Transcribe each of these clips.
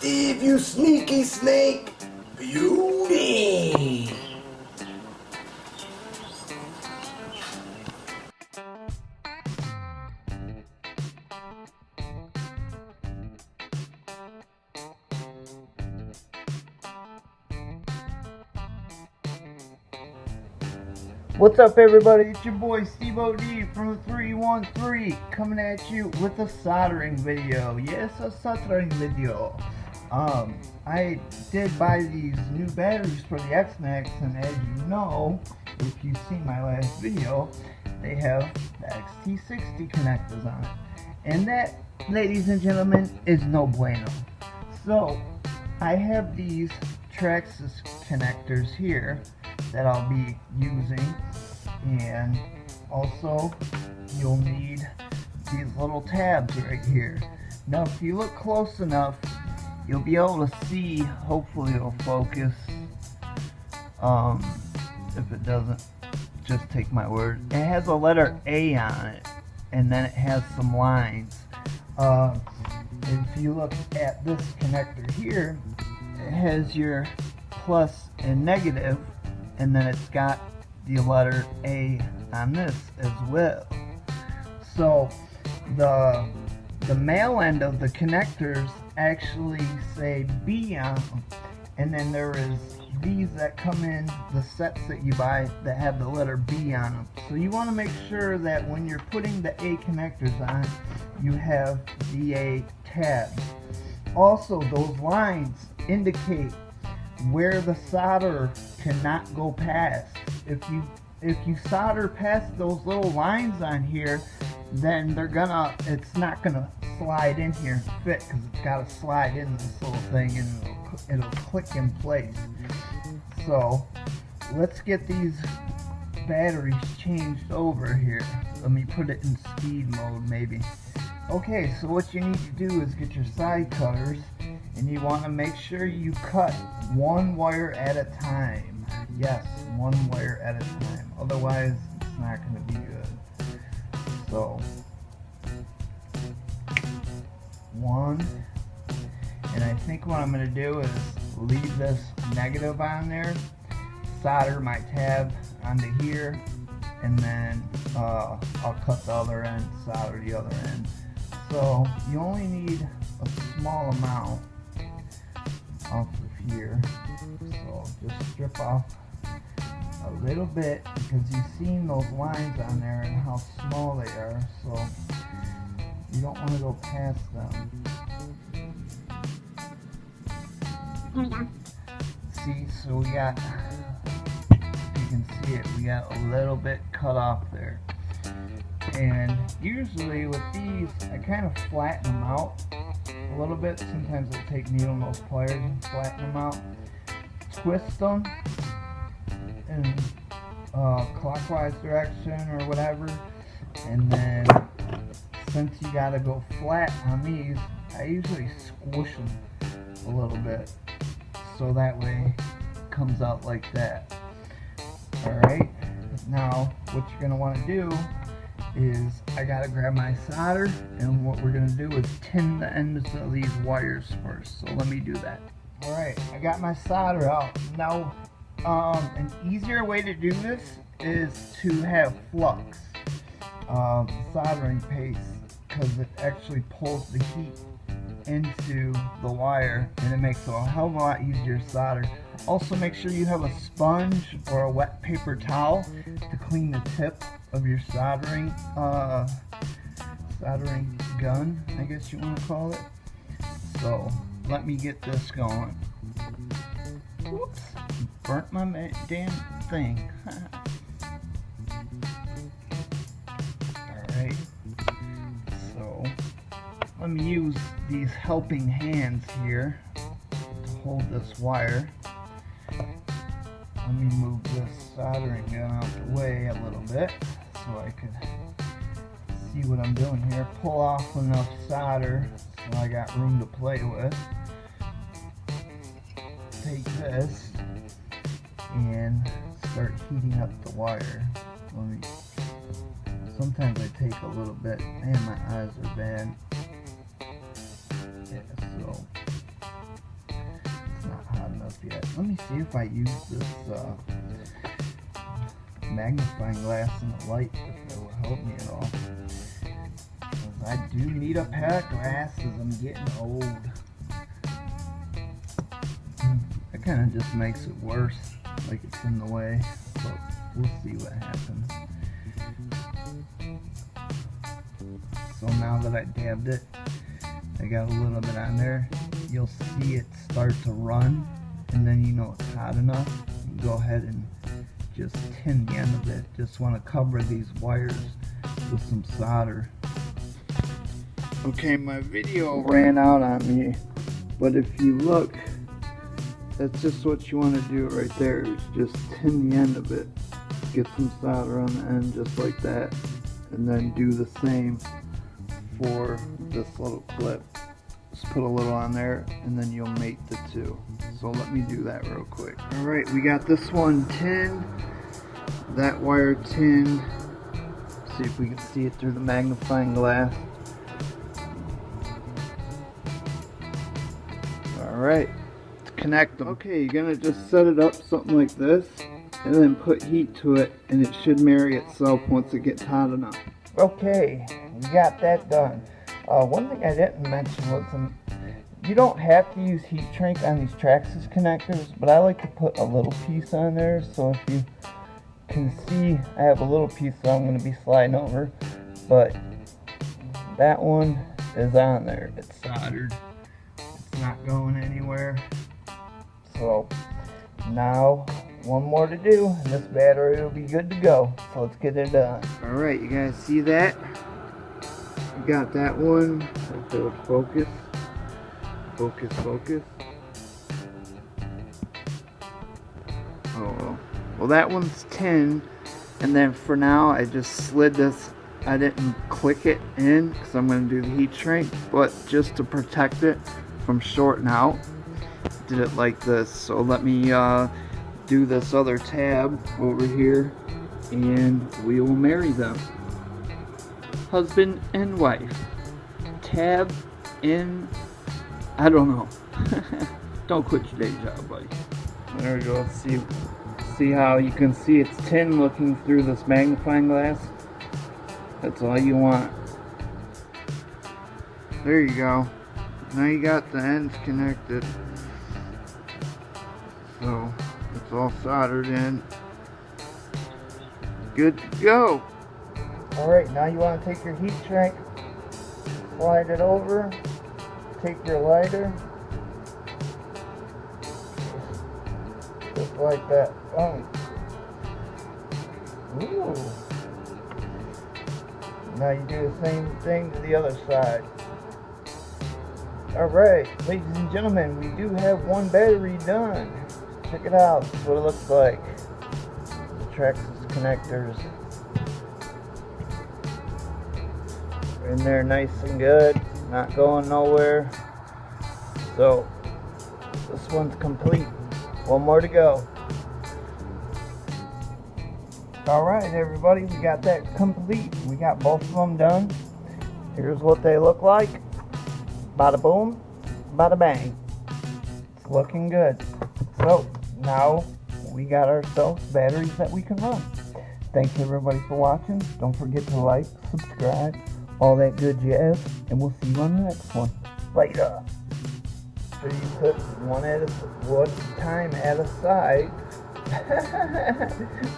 Steve, you sneaky snake! Beauty! What's up, everybody? It's your boy Steve OD from the 313 coming at you with a soldering video. Yes, a soldering video. I did buy these new batteries for the X-Max, and as you know, if you've seen my last video, they have the XT60 connectors on it. And that, ladies and gentlemen, is no bueno. So, I have these Traxxas connectors here that I'll be using, and also you'll need these little tabs right here. Now if you look close enough, you'll be able to see, hopefully it'll focus. If it doesn't, just take my word. It has a letter A on it, and then it has some lines. If you look at this connector here, it has your plus and negative, and then it's got the letter A on this as well. So the male end of the connectors actually say B on them, and then there is these that come in the sets that you buy that have the letter B on them. So you want to make sure that when you're putting the A connectors on, you have the A tabs. Also, those lines indicate where the solder cannot go past. If you solder past those little lines on here, then it's not gonna slide in here and fit, because it's got to slide in this little thing and it'll click in place. So let's get these batteries changed over here. Let me put it in speed mode maybe. Okay, so what you need to do is get your side cutters, and you want to make sure you cut one wire at a time. Yes, one wire at a time. Otherwise, it's not going to be good. So, one. And I think what I'm going to do is leave this negative on there, solder my tab onto here, and then I'll cut the other end, solder the other end. So, you only need a small amount off of here, so just strip off a little bit, because you've seen those lines on there and how small they are, so you don't want to go past them. Here we go. See, so we got, you can see it, we got a little bit cut off there. And usually with these, I kind of flatten them out a little bit. Sometimes I take needle nose pliers and flatten them out, twist them in clockwise direction or whatever, and then since you gotta go flat on these, I usually squish them a little bit, so that way it comes out like that. Alright, now what you're gonna want to do is, I gotta grab my solder, and what we're gonna do is tin the ends of these wires first. So let me do that. Alright, I got my solder out. Now, an easier way to do this is to have flux soldering paste, because it actually pulls the heat into the wire, and it makes it a hell of a lot easier to solder. Also, make sure you have a sponge or a wet paper towel to clean the tip of your soldering gun, I guess you want to call it. So let me get this going. Whoops, burnt my damn thing. Alright, so let me use these helping hands here to hold this wire. Let me move this soldering gun out the way a little bit so I can see what I'm doing here. Pull off enough solder so I got room to play with. Take this and start heating up the wire. Sometimes I take a little bit. Man, my eyes are bad. Yeah, so yet. Let me see if I use this magnifying glass and the light, if it will help me at all. Because I do need a pair of glasses. I'm getting old. That kind of just makes it worse, like it's in the way. But we'll see what happens. So now that I dabbed it, I got a little bit on there. You'll see it start to run, and then you know it's hot enough. You go ahead and just tin the end of it. Just want to cover these wires with some solder. Okay, my video ran out on me, but if you look, that's just what you want to do right there, is just tin the end of it. Get some solder on the end just like that, and then do the same for this little clip. Just put a little on there, and then you'll mate the two. So let me do that real quick. Alright, we got this one tinned, that wire tinned. See if we can see it through the magnifying glass. Alright, let's connect them. Okay, you're gonna just set it up something like this, and then put heat to it, and it should marry itself once it gets hot enough. Okay, we got that done. One thing I didn't mention was you don't have to use heat shrink on these Traxxas connectors, but I like to put a little piece on there. So if you can see, I have a little piece that I'm going to be sliding over, but that one is on there. It's soldered. It's not going anywhere. So now one more to do, and this battery will be good to go. So let's get it done. Alright, you guys see that? We got that one. If it would focus. Focus, focus. Oh, well that one's 10. And then for now, I just slid this. I didn't click it in because I'm going to do the heat shrink. But just to protect it from shorting out, did it like this. So let me do this other tab over here, and we will marry them. Husband and wife. Tab in, I don't know. Don't quit your day job, buddy. There we go. See how you can see it's tin looking through this magnifying glass? That's all you want. There you go. Now you got the ends connected. So it's all soldered in. Good to go. Alright, now you want to take your heat shrink, slide it over, take your lighter, just like that. Boom. Ooh. Now you do the same thing to the other side. Alright, ladies and gentlemen, we do have one battery done. Check it out. This is what it looks like. The Traxxas connectors. In there nice and good, not going nowhere. So this one's complete. One more to go. Alright everybody, we got that complete. We got both of them done. Here's what they look like. Bada boom, bada bang. It's looking good. So now we got ourselves batteries that we can run. Thank you everybody for watching. Don't forget to like, subscribe, all that good jazz, and we'll see you on the next one. Later. So you put one time at a side.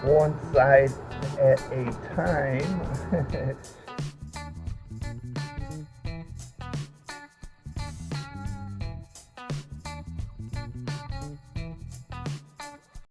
One side at a time.